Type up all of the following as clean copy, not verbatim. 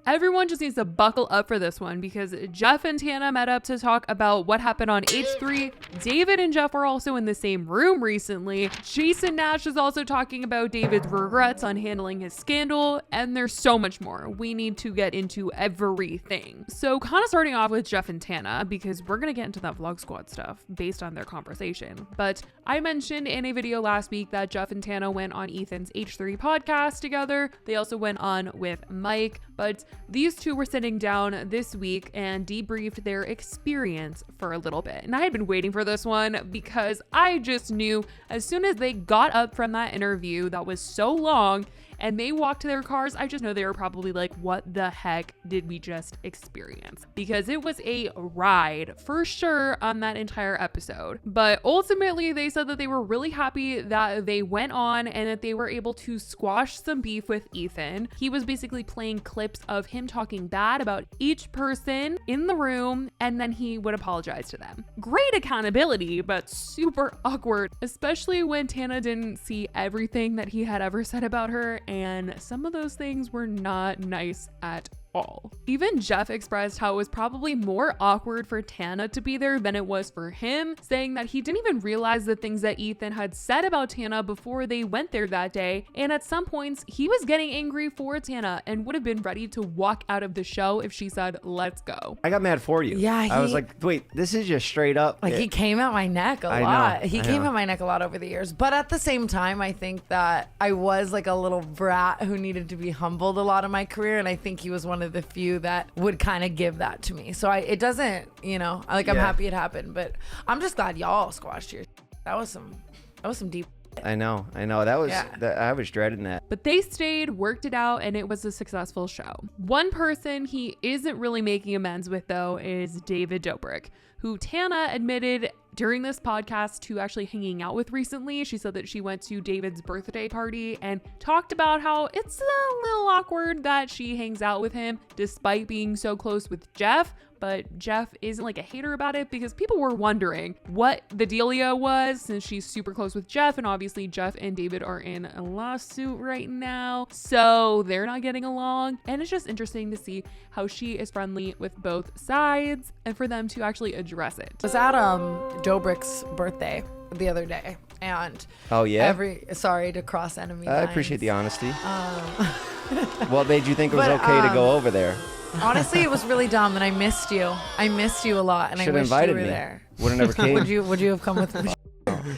everyone just needs to buckle up for this one because Jeff and Tana met up to talk about what happened on H3. David and Jeff are also in the same room recently. Jason Nash is also talking about David's regrets on handling his scandal, and there's so much more. We need to get into everything. So kind of starting off with Jeff and Tana, because we're going to get into that Vlog Squad stuff based on their conversation. But I mentioned in a video last week that Jeff and Tana went on Ethan's H3 podcast together. They also went on with Mike, but these two were sitting down this week and debriefed their experience for a little bit. And I had been waiting for this one because I just knew as soon as they got up from that interview that was so long and they walked to their cars, I just know they were probably like, what the heck did we just experience? Because it was a ride for sure on that entire episode. But ultimately, they said that they were really happy that they went on and that they were able to squash some beef with Ethan. He was basically playing clips of him talking bad about each person in the room, and then he would apologize to them. Great accountability, but super awkward, especially when Tana didn't see everything that he had ever said about her, and some of those things were not nice at all. Even Jeff expressed how it was probably more awkward for Tana to be there than it was for him, saying that he didn't even realize the things that Ethan had said about Tana before they went there that day, and at some points he was getting angry for Tana and would have been ready to walk out of the show if she said, let's go. I got mad for you. Yeah, I was like, wait, this is just straight up. Like, he came at my neck a lot. He came at my neck a lot over the years. But at the same time, I think that I was like a little brat who needed to be humbled a lot of my career, and I think he was one of the few that would kind of give that to me. So it doesn't, I'm happy it happened, but I'm just glad y'all squashed your. That was some deep. I know. That was, I was dreading that. But they stayed, worked it out, and it was a successful show. One person he isn't really making amends with, though, is David Dobrik, who Tana admitted during this podcast to actually hanging out with recently. She said that she went to David's birthday party and talked about how it's a little awkward that she hangs out with him despite being so close with Jeff. But Jeff isn't like a hater about it because people were wondering what the dealio was since she's super close with Jeff. And obviously Jeff and David are in a lawsuit right now, so they're not getting along. And it's just interesting to see how she is friendly with both sides and for them to actually address it. I was at Dobrik's birthday the other day, and sorry to cross enemy lines. I appreciate the honesty. What made you think it was okay to go over there? Honestly, it was really dumb, and I missed you. I missed you a lot, and I wish you were there. Would have never came. Would you have come with me?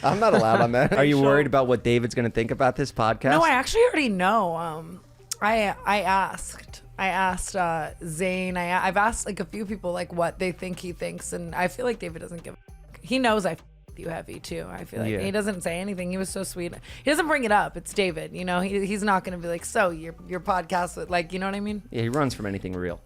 I'm not allowed on that. Are you worried about what David's going to think about this podcast? No, I actually already know. I asked Zane. I've asked like a few people like what they think he thinks, and I feel like David doesn't give a fuck. He knows I f you heavy too. I feel like he doesn't say anything. He was so sweet. He doesn't bring it up. It's David. He's not going to be like, so your podcast, like, you know what I mean? Yeah, he runs from anything real.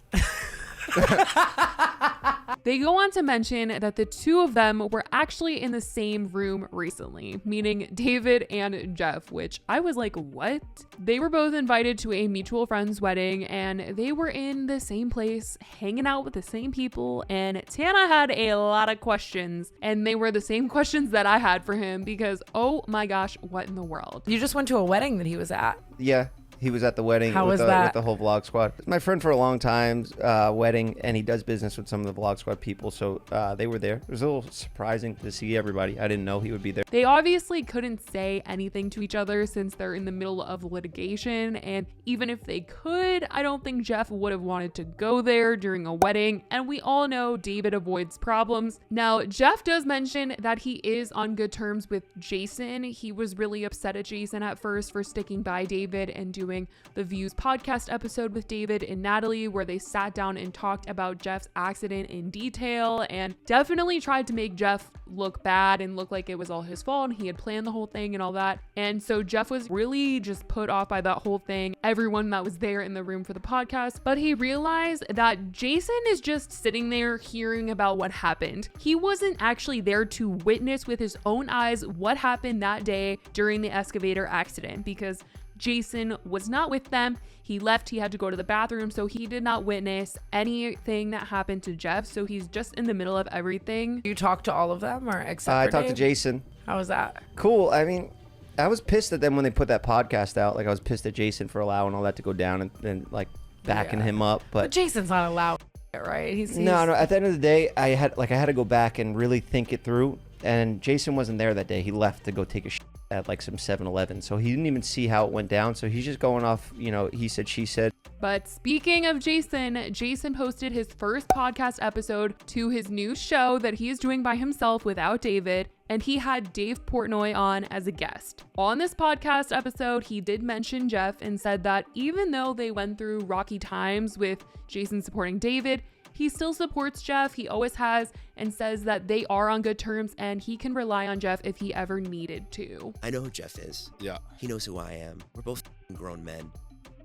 They go on to mention that the two of them were actually in the same room recently, meaning David and Jeff, which I was like, what? They were both invited to a mutual friend's wedding, and they were in the same place, hanging out with the same people, and Tana had a lot of questions, and they were the same questions that I had for him because, oh my gosh, what in the world? You just went to a wedding that he was at. Yeah. He was at the wedding with the whole Vlog Squad. It's my friend for a long time, wedding, and he does business with some of the Vlog Squad people, so they were there. It was a little surprising to see everybody. I didn't know he would be there. They obviously couldn't say anything to each other since they're in the middle of litigation, and even if they could, I don't think Jeff would have wanted to go there during a wedding, and we all know David avoids problems. Now, Jeff does mention that he is on good terms with Jason. He was really upset at Jason at first for sticking by David and doing the Views podcast episode with David and Natalie, where they sat down and talked about Jeff's accident in detail and definitely tried to make Jeff look bad and look like it was all his fault and he had planned the whole thing and all that. And so Jeff was really just put off by that whole thing, everyone that was there in the room for the podcast. But he realized that Jason is just sitting there hearing about what happened. He wasn't actually there to witness with his own eyes what happened that day during the excavator accident because Jason was not with them. He left. He had to go to the bathroom, so he did not witness anything that happened to Jeff. So he's just in the middle of everything. You talked to all of them, or except I for talked Dave? to Jason. How was that? Cool. I mean, I was pissed at them when they put that podcast out. Like, I was pissed at Jason for allowing all that to go down and like backing him up. But Jason's not allowed, right? No. At the end of the day, I had to go back and really think it through. And Jason wasn't there that day. He left to go take a shit at like some 7-Eleven. So he didn't even see how it went down. So he's just going off, he said, she said. But speaking of Jason posted his first podcast episode to his new show that he is doing by himself without David. And he had Dave Portnoy on as a guest. On this podcast episode, he did mention Jeff and said that even though they went through rocky times with Jason supporting David, he still supports Jeff. He always has, and says that they are on good terms and he can rely on Jeff if he ever needed to. I know who Jeff is. Yeah. He knows who I am. We're both grown men.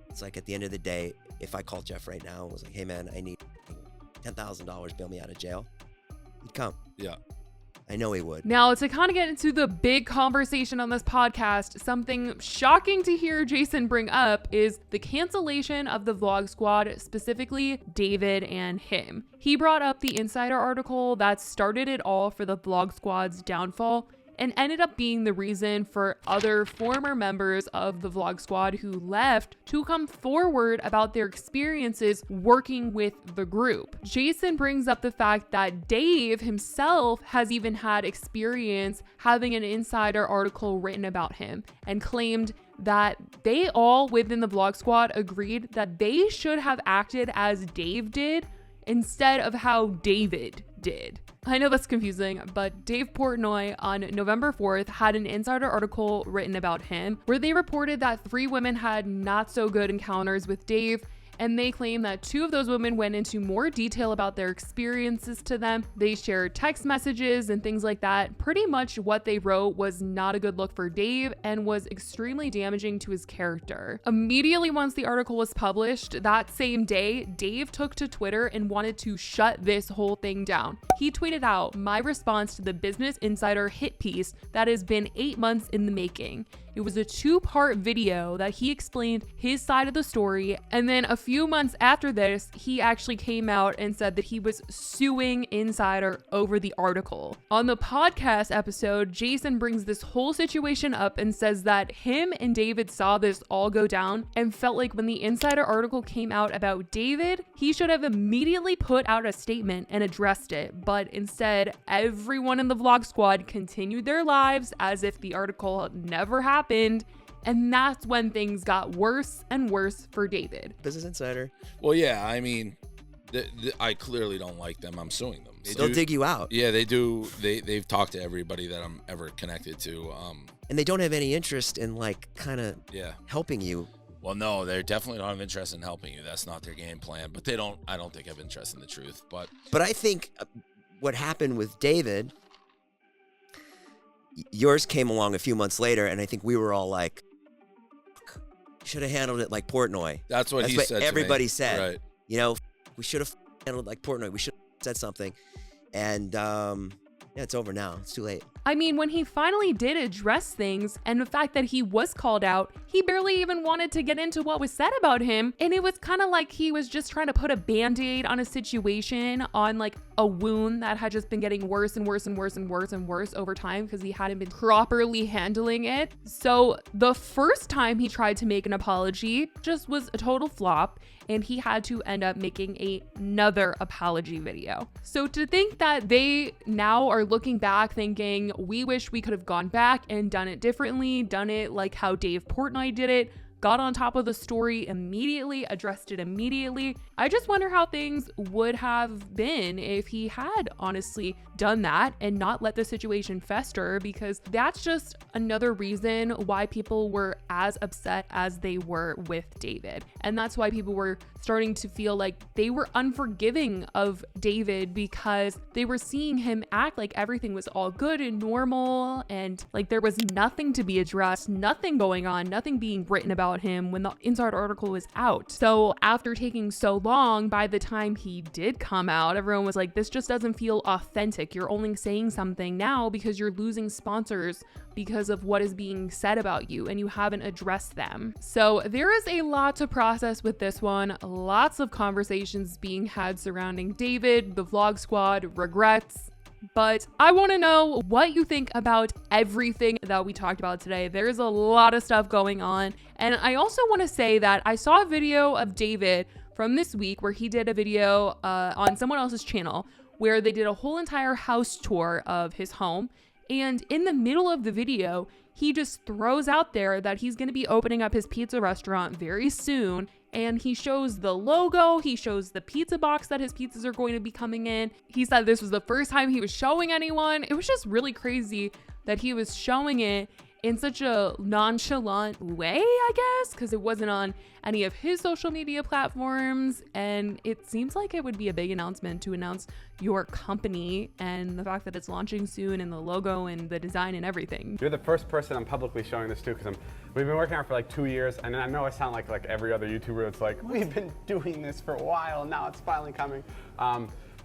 It's like at the end of the day, if I called Jeff right now and was like, hey man, I need $10,000, bail me out of jail, he'd come. Yeah. I know he would. Now, to kind of get into the big conversation on this podcast, something shocking to hear Jason bring up is the cancellation of the Vlog Squad, specifically David and him. He brought up the Insider article that started it all for the Vlog Squad's downfall and ended up being the reason for other former members of the Vlog Squad who left to come forward about their experiences working with the group. Jason brings up the fact that Dave himself has even had experience having an insider article written about him and claimed that they all within the Vlog Squad agreed that they should have acted as Dave did instead of how David did. I know that's confusing, but Dave Portnoy on November 4th had an insider article written about him where they reported that 3 women had not so good encounters with Dave, and they claim that 2 of those women went into more detail about their experiences to them. They shared text messages and things like that. Pretty much what they wrote was not a good look for Dave and was extremely damaging to his character. Immediately once the article was published, that same day, Dave took to Twitter and wanted to shut this whole thing down. He tweeted out, "My response to the Business Insider hit piece that has been 8 months in the making." It was a 2-part video that he explained his side of the story, and then a few months after this, he actually came out and said that he was suing Insider over the article. On the podcast episode, Jason brings this whole situation up and says that him and David saw this all go down and felt like when the Insider article came out about David, he should have immediately put out a statement and addressed it, but instead, everyone in the Vlog Squad continued their lives as if the article never happened. And that's when things got worse and worse for David. Business Insider. Well, yeah, I mean, I clearly don't like them. I'm suing them. They'll dig you out. Yeah, they do. They've talked to everybody that I'm ever connected to. And they don't have any interest in helping you. Well, no, they definitely don't have interest in helping you. That's not their game plan. But I don't think have interest in the truth. But I think what happened with David, yours came along a few months later, and I think we were all like, should have handled it like Portnoy. That's what everybody said. Right. We should have handled it like Portnoy. We should have said something. And it's over now. It's too late. I mean, when he finally did address things and the fact that he was called out, he barely even wanted to get into what was said about him. And it was kind of like he was just trying to put a band-aid on a situation, on like a wound that had just been getting worse and worse and worse and worse and worse over time because he hadn't been properly handling it. So the first time he tried to make an apology just was a total flop, and he had to end up making another apology video. So to think that they now are looking back thinking, we wish we could have gone back and done it differently, done it like how Dave Portnoy did it, got on top of the story immediately, addressed it immediately. I just wonder how things would have been if he had honestly done that and not let the situation fester, because that's just another reason why people were as upset as they were with David. And that's why people were starting to feel like they were unforgiving of David because they were seeing him act like everything was all good and normal and like there was nothing to be addressed, nothing going on, nothing being written about him when the Insider article was out. So after taking so long, by the time he did come out, everyone was like, this just doesn't feel authentic. You're only saying something now because you're losing sponsors because of what is being said about you and you haven't addressed them. So there is a lot to process with this one. Lots of conversations being had surrounding David, the Vlog Squad, regrets. But I want to know what you think about everything that we talked about today. There's a lot of stuff going on. And I also want to say that I saw a video of David from this week where he did a video on someone else's channel where they did a whole entire house tour of his home. And in the middle of the video, he just throws out there that he's going to be opening up his pizza restaurant very soon. And he shows the logo, he shows the pizza box that his pizzas are going to be coming in. He said this was the first time he was showing anyone. It was just really crazy that he was showing it in such a nonchalant way, I guess, because it wasn't on any of his social media platforms. And it seems like it would be a big announcement to announce your company and the fact that it's launching soon and the logo and the design and everything. You're the first person I'm publicly showing this to because we've been working on it for like 2 years, and I know I sound like every other YouTuber. It's like, we've been doing this for a while, and now it's finally coming.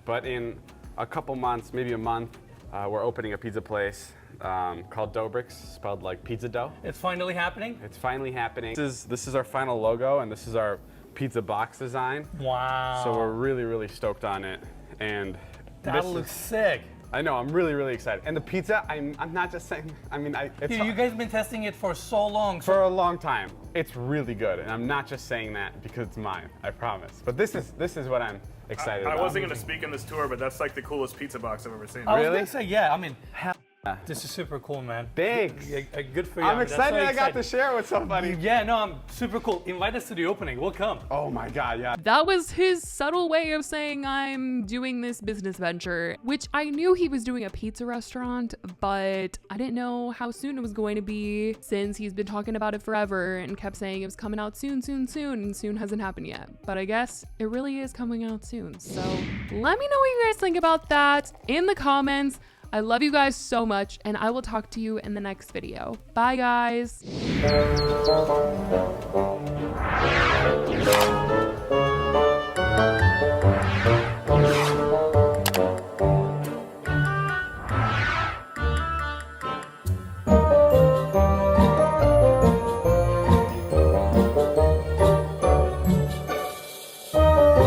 But in a couple months, maybe a month, we're opening a pizza place called Dobrik, spelled like pizza dough. It's finally happening? It's finally happening. This is our final logo, and this is our pizza box design. Wow. So we're really, really stoked on it. And that looks sick. I know, I'm really, really excited. And the pizza, I'm not just saying, I mean, you guys have been testing it for so long. For a long time. It's really good, and I'm not just saying that because it's mine, I promise. But this is what I'm excited about. I wasn't going to speak on this tour, but that's like the coolest pizza box I've ever seen. I was going to say, yeah, I mean, this is super cool, man. Thanks. Good for you. I'm excited I got to share it with somebody. Yeah, no, I'm super cool. Invite us to the opening. We'll come. Oh my God, yeah. That was his subtle way of saying I'm doing this business venture, which I knew he was doing a pizza restaurant, but I didn't know how soon it was going to be since he's been talking about it forever and kept saying it was coming out soon, and soon hasn't happened yet. But I guess it really is coming out soon. So let me know what you guys think about that in the comments. I love you guys so much, and I will talk to you in the next video. Bye, guys.